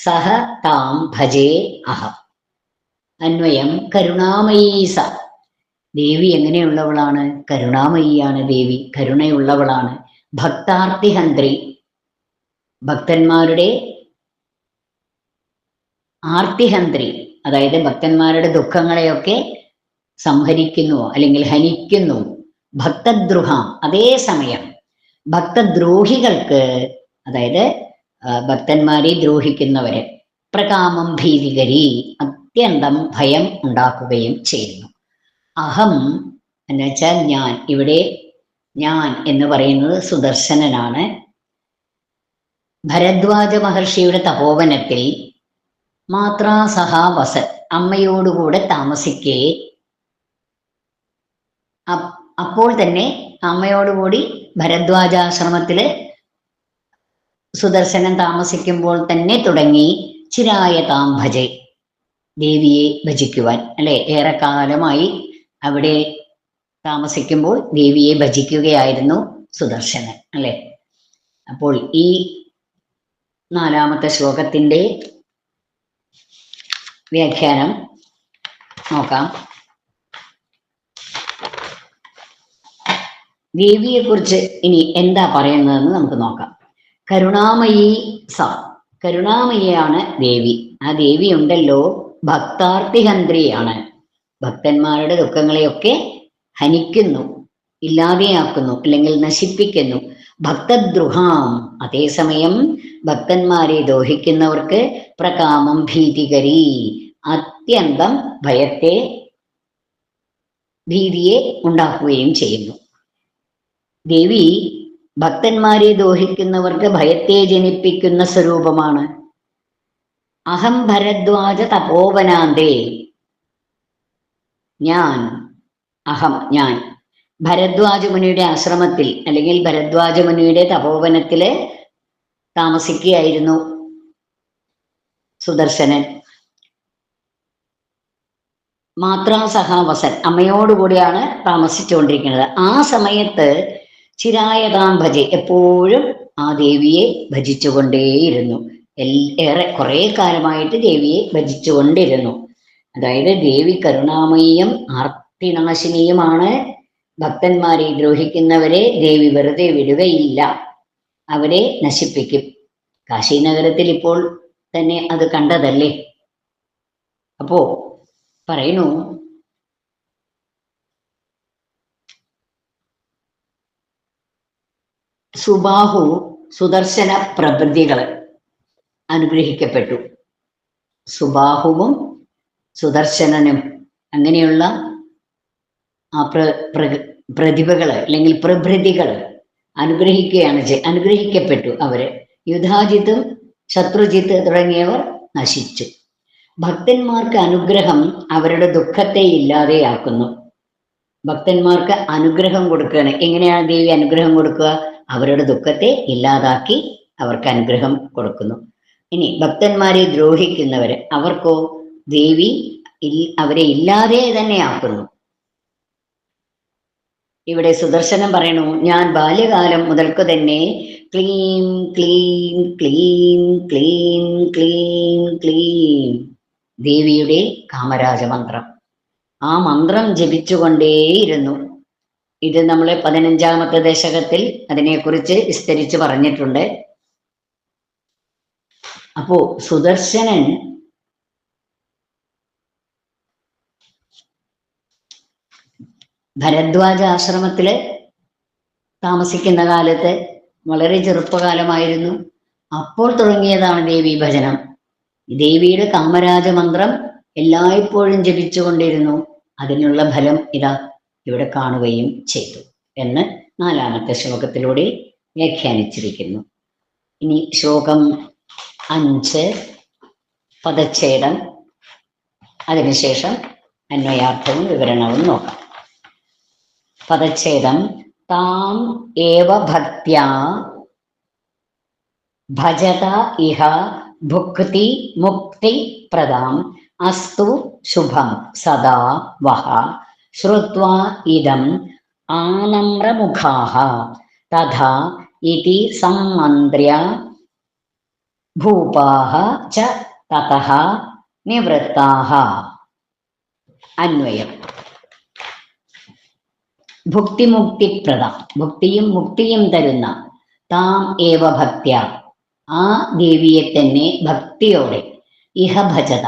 സഹ താം ഭജേ അഹം. അന്വയം കരുണാമയീ സ. ദേവി എങ്ങനെയുള്ളവളാണ്? കരുണാമയിയാണ് ദേവി, കരുണയുള്ളവളാണ്. ഭക്താർത്തിഹന്ത്രി, ഭക്തന്മാരുടെ ആർത്തിഹന്ത്രി, അതായത് ഭക്തന്മാരുടെ ദുഃഖങ്ങളെയൊക്കെ സംഹരിക്കുന്നു അല്ലെങ്കിൽ ഹനിക്കുന്നു. ഭക്തദ്രുഹാം, അതേസമയം ഭക്തദ്രോഹികൾക്ക്, അതായത് ഭക്തന്മാരെ ദ്രോഹിക്കുന്നവരെ, പ്രകാമം ഭീതികരി, അത്യന്തം ഭയം ഉണ്ടാക്കുകയും ചെയ്യുന്നു. അഹം എന്ന് വെച്ചാൽ ഞാൻ. ഇവിടെ ഞാൻ എന്ന് പറയുന്നത് സുദർശനനാണ്. ഭരദ്വാജ മഹർഷിയുടെ തപോവനത്തിൽ മാത്രാ സഹാ വസൻ, അമ്മയോടുകൂടെ താമസിക്കേ, അപ്പോൾ തന്നെ അമ്മയോടുകൂടി ഭരദ്വാജാശ്രമത്തില് സുദർശനൻ താമസിക്കുമ്പോൾ തന്നെ തുടങ്ങി ചിരായ താം ഭജെ, ദേവിയെ ഭജിക്കുവാൻ. അല്ലെ, ഏറെക്കാലമായി അവിടെ താമസിക്കുമ്പോൾ ദേവിയെ ഭജിക്കുകയായിരുന്നു സുദർശനൻ. അല്ലെ, അപ്പോൾ ഈ 4-ാമത്തെ ശ്ലോകത്തിന്റെ വ്യാഖ്യാനം നോക്കാം. ദേവിയെക്കുറിച്ച് ഇനി എന്താ പറയുന്നതെന്ന് നമുക്ക് നോക്കാം. കരുണാമയി സ, കരുണാമയിയാണ് ദേവി. ആ ദേവി ഉണ്ടല്ലോ ഭക്താർത്തിഹന്ത്രിയാണ്. ഭക്തന്മാരുടെ ദുഃഖങ്ങളെയൊക്കെ ഹനിക്കുന്നു, ഇല്ലാതെയാക്കുന്നു, അല്ലെങ്കിൽ നശിപ്പിക്കുന്നു. ഭക്തദ്രുഹാം, അതേസമയം ഭക്തന്മാരെ ദോഹിക്കുന്നവർക്ക് പ്രകാമം ഭീതികരി, അത്യന്തം ഭീതിയെ ഉണ്ടാക്കുകയും ചെയ്യുന്നു. ദേവി ഭക്തന്മാരെ ദോഹിക്കുന്നവർക്ക് ഭയത്തെ ജനിപ്പിക്കുന്ന സ്വരൂപമാണ്. അഹം ഭരദ്വാജ തപോവനാന്തേ, ഞാൻ, അഹം ഞാൻ, ഭരദ്വാജ മുനിയുടെ ആശ്രമത്തിൽ അല്ലെങ്കിൽ ഭരദ്വാജ മുനിയുടെ തപോവനത്തില് താമസിക്കുകയായിരുന്നു സുദർശനൻ. മാത്രാ സഹാവസൻ, അമ്മയോടുകൂടിയാണ് താമസിച്ചുകൊണ്ടിരിക്കുന്നത്. ആ സമയത്ത് ചിരായതാം ഭജെ, എപ്പോഴും ആ ദേവിയെ ഭജിച്ചുകൊണ്ടേയിരുന്നു. കുറെ കാലമായിട്ട് ദേവിയെ ഭജിച്ചുകൊണ്ടിരുന്നു. അതായത് ദേവി കരുണാമയിയും ആർത്തിനാശിനിയുമാണ്. ഭക്തന്മാരെ ദ്രോഹിക്കുന്നവരെ ദേവി വെറുതെ വിടുകയില്ല, അവരെ നശിപ്പിക്കും. കാശി നഗരത്തിൽ ഇപ്പോൾ തന്നെ അത് കണ്ടതല്ലേ. അപ്പോ പറയുന്നു, സുബാഹു സുദർശന പ്രഭൃതികൾ അനുഗ്രഹിക്കപ്പെട്ടു. സുബാഹുവും സുദർശനനും അങ്ങനെയുള്ള ആ പ്രതിഭകള് അല്ലെങ്കിൽ പ്രഭൃതികള് അനുഗ്രഹിക്കപ്പെട്ടു അവര്. യുധാജിത്തും ശത്രുജിത്ത് തുടങ്ങിയവർ നശിച്ചു. ഭക്തന്മാർക്ക് അനുഗ്രഹം അവരുടെ ദുഃഖത്തെ ഇല്ലാതെയാക്കുന്നു. ഭക്തന്മാർക്ക് അനുഗ്രഹം കൊടുക്കുകയാണ്. എങ്ങനെയാണ് ദേവി അനുഗ്രഹം കൊടുക്കുക? അവരുടെ ദുഃഖത്തെ ഇല്ലാതാക്കി അവർക്ക് അനുഗ്രഹം കൊടുക്കുന്നു. ഇനി ഭക്തന്മാരെ ദ്രോഹിക്കുന്നവര്, അവർക്കോ ദേവി അവരെ ഇല്ലാതെ തന്നെ ആക്കുന്നു. ഇവിടെ സുദർശനം പറയണു, ഞാൻ ബാല്യകാലം മുതൽക്ക് തന്നെ ക്ലീം ക്ലീം ക്ലീം ക്ലീം ക്ലീം ക്ലീം ദേവിയുടെ കാമരാജമന്ത്രം, ആ മന്ത്രം ജപിച്ചുകൊണ്ടേയിരുന്നു. ഇത് നമ്മൾ 15ാമത്തെ ദശകത്തിൽ അതിനെക്കുറിച്ച് വിസ്തരിച്ച് പറഞ്ഞിട്ടുണ്ട്. അപ്പോ സുദർശനൻ ഭരദ്വാജ ആശ്രമത്തില് താമസിക്കുന്ന കാലത്ത് വളരെ ചെറുപ്പകാലമായിരുന്നു. അപ്പോൾ തുടങ്ങിയതാണ് ദേവീ ഭജനം. ദേവിയുടെ കാമരാജ മന്ത്രം എല്ലായ്പ്പോഴും ജപിച്ചുകൊണ്ടിരുന്നു. അതിനുള്ള ഫലം ഇതാ ഇവിടെ കാണുകയും ചെയ്തു എന്ന് 4ാമത്തെ ശ്ലോകത്തിലൂടെ വ്യാഖ്യാനിച്ചിരിക്കുന്നു. ഇനി ശ്ലോകം 5 പദച്ഛേദം, അതിനുശേഷം അന്വയാർത്ഥവും വിവരണവും നോക്കാം. പദച്ഛേദം: താം ഏവ ഭക്ത്യാ ഭജത ഇഹ ഭുക്തി മുക്തി പ്രദാം അസ്തു ശുഭം സദാ വഹ ശ്രുത്വാ ഇദം ആനമ്രമുഖാഃ തഥാ ഇതി സമ്മന്ത്ര്യ ഭൂപാഃ ച തതഃ നിവൃത്താഃ. അന്വയം: ഭുക്തിമുക്തിപ്രദ, ഭുക്തിയും മുക്തിയും തരുന്ന, താം ഏവ ഭക്ത്യ, ആ ദേവിയെ തന്നെ ഭക്തിയോടെ, ഇഹ ഭജത,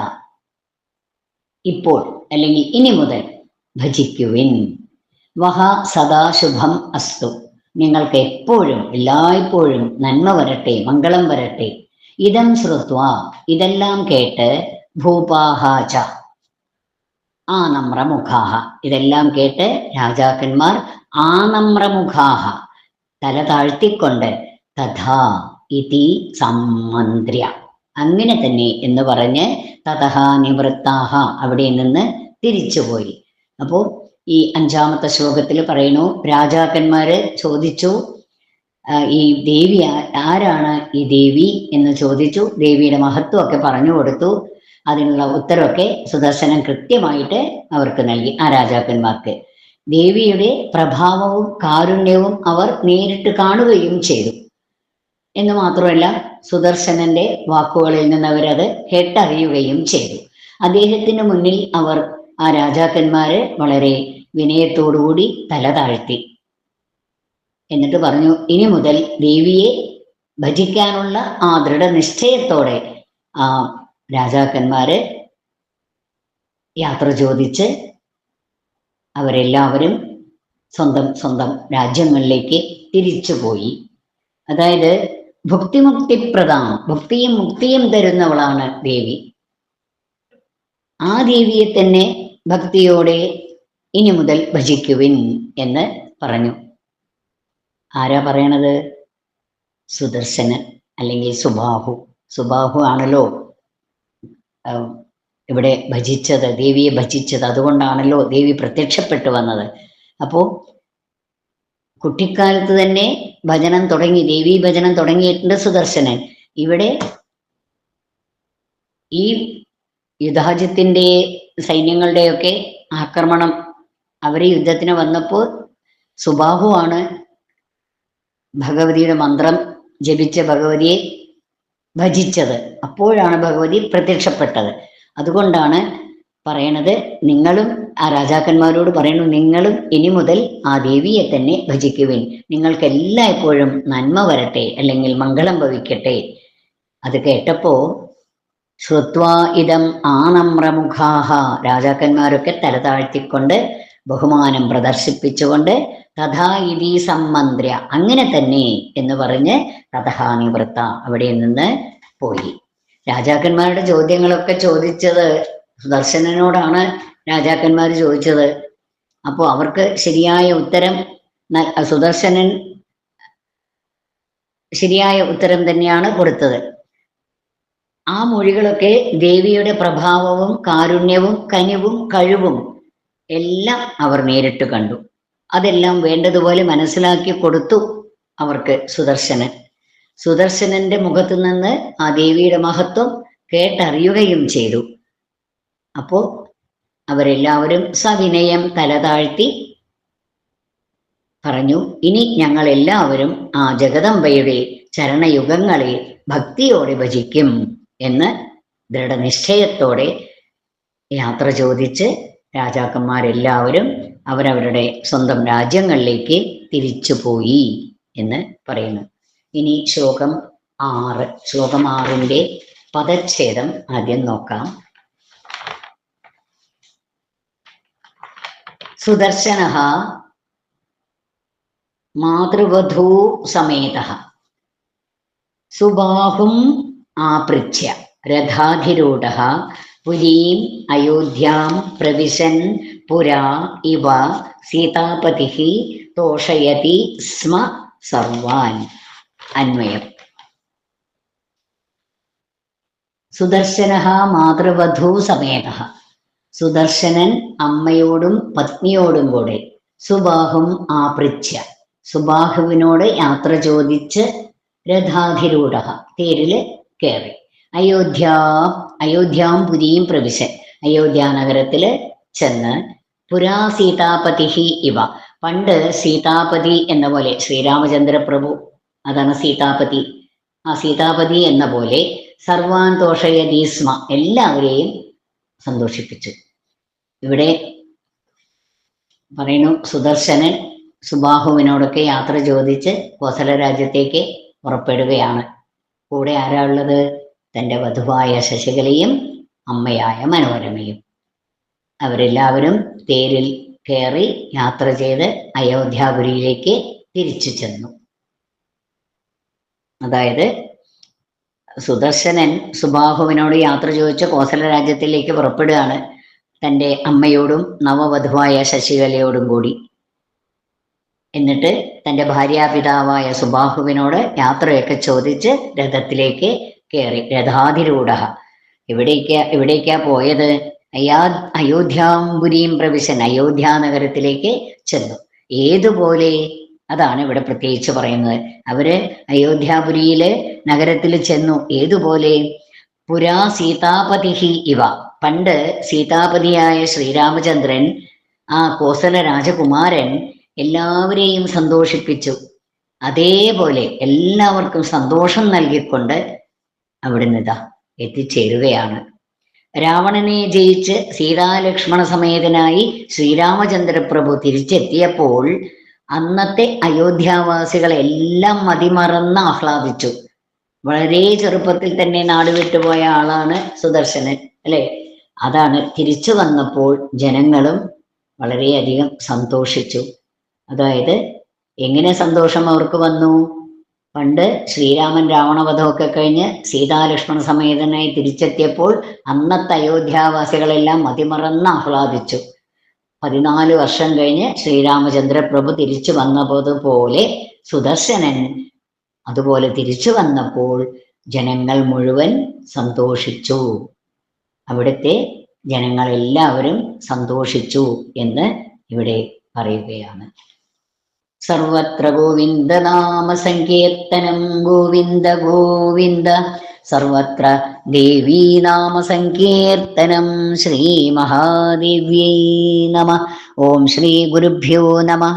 ഇപ്പോൾ അല്ലെങ്കിൽ ഇനി മുതൽ ഭജിക്കുവിൻ, വഹ സദാ ശുഭം അസ്തു, നിങ്ങൾക്ക് എപ്പോഴും എല്ലായ്പ്പോഴും നന്മ വരട്ടെ, മംഗളം വരട്ടെ. ഇതം ശ്രുത്വ, ഇതെല്ലാം കേട്ട്, ഭൂപാഃ ച, ആനമ്രമുഖാഃ, ഇതെല്ലാം കേട്ട് രാജാക്കന്മാർ, ആനമ്രമുഖാഃ, തല താഴ്ത്തിക്കൊണ്ട്, തഥാ ഇതി സമ്മന്ത്ര്യ, അങ്ങനെ തന്നെ എന്ന് പറഞ്ഞ്, തതഃ നിവൃത്താഃ, അവിടെ നിന്ന് തിരിച്ചുപോയി. അപ്പോൾ ഈ 5ാമത്തെ ശ്ലോകത്തിൽ പറയുന്നു, രാജാക്കന്മാര് ചോദിച്ചു, ഈ ദേവി ആരാണ് ഈ ദേവി എന്ന് ചോദിച്ചു. ദേവിയുടെ മഹത്വമൊക്കെ പറഞ്ഞു കൊടുത്തു. അതിനുള്ള ഉത്തരവൊക്കെ സുദർശനൻ കൃത്യമായിട്ട് അവർക്ക് നൽകി, ആ രാജാക്കന്മാർക്ക്. ദേവിയുടെ പ്രഭാവവും കാരുണ്യവും അവർ നേരിട്ട് കാണുകയും ചെയ്തു. എന്ന് മാത്രമല്ല, സുദർശനന്റെ വാക്കുകളിൽ നിന്ന് അവരത് കേട്ടറിയുകയും ചെയ്തു. അദ്ദേഹത്തിന് മുന്നിൽ അവർ, ആ രാജാക്കന്മാര്, വളരെ വിനയത്തോടുകൂടി തല താഴ്ത്തി. എന്നിട്ട് പറഞ്ഞു, ഇനി മുതൽ ദേവിയെ ഭജിക്കാനുള്ള ആ ദൃഢനിശ്ചയത്തോടെ ആ രാജാക്കന്മാര് യാത്ര ചോദിച്ച് അവരെല്ലാവരും സ്വന്തം സ്വന്തം രാജ്യങ്ങളിലേക്ക് തിരിച്ചുപോയി. അതായത് ഭുക്തിമുക്തിപ്രദം, ഭുക്തിയും മുക്തിയും തരുന്നവളാണ് ദേവി. ആ ദേവിയെ തന്നെ ഭക്തിയോടെ ഇനി മുതൽ ഭജിക്കുവിൻ എന്ന് പറഞ്ഞു. ആരാ പറയണത്? സുദർശനൻ അല്ലെങ്കിൽ സുബാഹു. സുബാഹു ആണല്ലോ ഇവിടെ ഭജിച്ചത്, ദേവിയെ ഭജിച്ചത്. അതുകൊണ്ടാണല്ലോ ദേവി പ്രത്യക്ഷപ്പെട്ടു വന്നത്. അപ്പോ കുട്ടിക്കാലത്ത് തന്നെ ഭജനം തുടങ്ങി, ദേവീ ഭജനം തുടങ്ങിയിട്ടുണ്ട് സുദർശനൻ. ഇവിടെ ഈ യുധാജിത്തിന്റെ സൈന്യങ്ങളുടെയൊക്കെ ആക്രമണം, അവര് യുദ്ധത്തിന് വന്നപ്പോൾ സുബാഹു ആണ് ഭഗവതിയുടെ മന്ത്രം ജപിച്ച ഭഗവതിയെ ഭജിച്ചത്. അപ്പോഴാണ് ഭഗവതി പ്രത്യക്ഷപ്പെട്ടത്. അതുകൊണ്ടാണ് പറയണത്, നിങ്ങളും ആ രാജാക്കന്മാരോട് പറയുന്നു, നിങ്ങളും ഇനി മുതൽ ആ ദേവിയെ തന്നെ ഭജിക്കുവിൻ, നിങ്ങൾക്ക് എല്ലായ്പ്പോഴും നന്മ വരട്ടെ, അല്ലെങ്കിൽ മംഗളം ഭവിക്കട്ടെ. അത് കേട്ടപ്പോ ശ്രുത്വാ ഇദം ആനമ്രമുഖാഃ, രാജാക്കന്മാരൊക്കെ തല താഴ്ത്തിക്കൊണ്ട് ബഹുമാനം പ്രദർശിപ്പിച്ചുകൊണ്ട്, തഥാ ഇതി സമ്മന്ത്ര്യ, അങ്ങനെ തന്നെ എന്ന് പറഞ്ഞ്, തതഃ നിവൃത്ത, അവിടെ നിന്ന് പോയി. രാജാക്കന്മാരുടെ ചോദ്യങ്ങളൊക്കെ ചോദിച്ചത് സുദർശനനോടാണ് രാജാക്കന്മാർ ചോദിച്ചത്. അപ്പോൾ അവർക്ക് ശരിയായ ഉത്തരം സുദർശനൻ ശരിയായ ഉത്തരം തന്നെയാണ് കൊടുത്തത്. ആ മൊഴികളൊക്കെ ദേവിയുടെ പ്രഭാവവും കാരുണ്യവും കനിവും കഴിവും എല്ലാം അവർ നേരിട്ട് കണ്ടു. അതെല്ലാം വേണ്ടതുപോലെ മനസ്സിലാക്കി കൊടുത്തു അവർക്ക് സുദർശനൻ. സുദർശനന്റെ മുഖത്തു നിന്ന് ആ ദേവിയുടെ മഹത്വം കേട്ടറിയുകയും ചെയ്തു. അപ്പോ അവരെല്ലാവരും സവിനയം തല താഴ്ത്തി പറഞ്ഞു, ഇനി ഞങ്ങൾ എല്ലാവരും ആ ജഗദംബയുടെ ചരണയുഗങ്ങളെ ഭക്തിയോടെ ഭജിക്കും എന്ന് ദൃഢനിശ്ചയത്തോടെ യാത്ര ചോദിച്ച് രാജാക്കന്മാരെല്ലാവരും അവരവരുടെ സ്വന്തം രാജ്യങ്ങളിലേക്ക് തിരിച്ചുപോയി എന്ന് പറയുന്നു. ഇനി ശ്ലോകം 6, ശ്ലോകം 6ന്റെ പദച്ഛേദം ആദ്യം നോക്കാം. സുദർശനഃ മാതൃവധൂ സമേതഃ സുബാഹും ആപൃച്ഛ്യ രഥാധിരൂഢഃ പുരീം അയോധ്യാം പ്രവിശൻ പുരാ ഇവ സീതാപതിഃ തോഷയതി സ്മ സർവാൻ. അന്വയം. സുദർശനഃ മാതൃവധൂ സമേതഃ, സുദർശനൻ അമ്മയോടും പത്നിയോടും കൂടെ സുബാഹും ആപൃച്ഛ്യ, സുബാഹുവിനോട് യാത്ര ചോദിച്ച് രഥാധിരൂഢ, തേരില് കയറി, അയോധ്യാം പുരിയും പ്രവിശൻ, അയോധ്യ നഗരത്തില് ചെന്ന് പുരാ സീതാപതിഹി ഇവ, പണ്ട് സീതാപതി എന്ന പോലെ, ശ്രീരാമചന്ദ്ര പ്രഭു അതാണ് സീതാപതി, ആ സീതാപതി എന്ന പോലെ സർവാൻ തോഷയതി സ്മ, എല്ലാവരെയും സന്തോഷിപ്പിച്ചു. ഇവിടെ പറയുന്നു, സുദർശനൻ സുബാഹുവിനോടൊക്കെ യാത്ര ചോദിച്ച് കോസല രാജ്യത്തേക്ക് പുറപ്പെടുകയാണ്. കൂടെ ആരാ ഉള്ളത്? തൻ്റെ വധുവായ ശശികലയും അമ്മയായ മനോരമയും. അവരെല്ലാവരും തേരിൽ കയറി യാത്ര ചെയ്ത് അയോധ്യാപുരിയിലേക്ക് തിരിച്ചു ചെന്നു. അതായത് സുദർശനൻ സുബാഹുവിനോട് യാത്ര ചോദിച്ച് കോസല രാജ്യത്തിലേക്ക് പുറപ്പെടുകയാണ്, തൻ്റെ അമ്മയോടും നവവധുവായ ശശികലയോടും കൂടി. എന്നിട്ട് തൻ്റെ ഭാര്യാപിതാവായ സുബാഹുവിനോട് യാത്രയൊക്കെ ചോദിച്ച് രഥത്തിലേക്ക് കയറി. രഥാധിരൂഢ, എവിടേക്കാ പോയത്? അയോധ്യാപുരിയും പ്രവിശൻ, അയോധ്യ നഗരത്തിലേക്ക് ചെന്നു. ഏതുപോലെ? അതാണ് ഇവിടെ പ്രത്യേകിച്ച് പറയുന്നത്. അവര് അയോധ്യാപുരിയില് നഗരത്തിൽ ചെന്നു. ഏതുപോലെ? പുരാ സീതാപതിഹി ഇവ, പണ്ട് സീതാപതിയായ ശ്രീരാമചന്ദ്രൻ, ആ കോസല രാജകുമാരൻ എല്ലാവരെയും സന്തോഷിപ്പിച്ചു. അതേപോലെ എല്ലാവർക്കും സന്തോഷം നൽകിക്കൊണ്ട് അവിടുന്ന് ഇതാ എത്തിച്ചേരുകയാണ്. രാവണനെ ജയിച്ച് സീതാലക്ഷ്മണ സമേതനായി ശ്രീരാമചന്ദ്രപ്രഭു തിരിച്ചെത്തിയപ്പോൾ അന്നത്തെ അയോധ്യാവാസികളെല്ലാം മതിമറന്ന് ആഹ്ലാദിച്ചു. വളരെ ചെറുപ്പത്തിൽ തന്നെ നാട് വിട്ടുപോയ ആളാണ് സുദർശനൻ, അല്ലെ? അതാണ് തിരിച്ചു വന്നപ്പോൾ ജനങ്ങളും വളരെയധികം സന്തോഷിച്ചു. അതായത് എങ്ങനെ സന്തോഷം അവർക്ക് വന്നു? പണ്ട് ശ്രീരാമൻ രാവണവധമൊക്കെ കഴിഞ്ഞ് സീതാലക്ഷ്മണ സമേതനായി തിരിച്ചെത്തിയപ്പോൾ അന്നത്തെ അയോധ്യാവാസികളെല്ലാം മതിമറന്ന് ആഹ്ലാദിച്ചു. 14 വർഷം കഴിഞ്ഞ് ശ്രീരാമചന്ദ്രപ്രഭു തിരിച്ചു വന്നതുപോലെ സുദർശനൻ അതുപോലെ തിരിച്ചു വന്നപ്പോൾ ജനങ്ങൾ മുഴുവൻ സന്തോഷിച്ചു. അവിടുത്തെ ജനങ്ങളെല്ലാവരും സന്തോഷിച്ചു എന്ന് ഇവിടെ പറയുകയാണ്. സർവത്ര ഗോവിന്ദ നാമ സങ്കീർത്തനം, ഗോവിന്ദ ഗോവിന്ദ. സർവത്ര ദേവീ നാമ സങ്കീർത്തനം. ശ്രീ മഹാദേവ്യൈ നമഃ. ഓം ശ്രീ ഗുരുഭ്യോ നമഃ.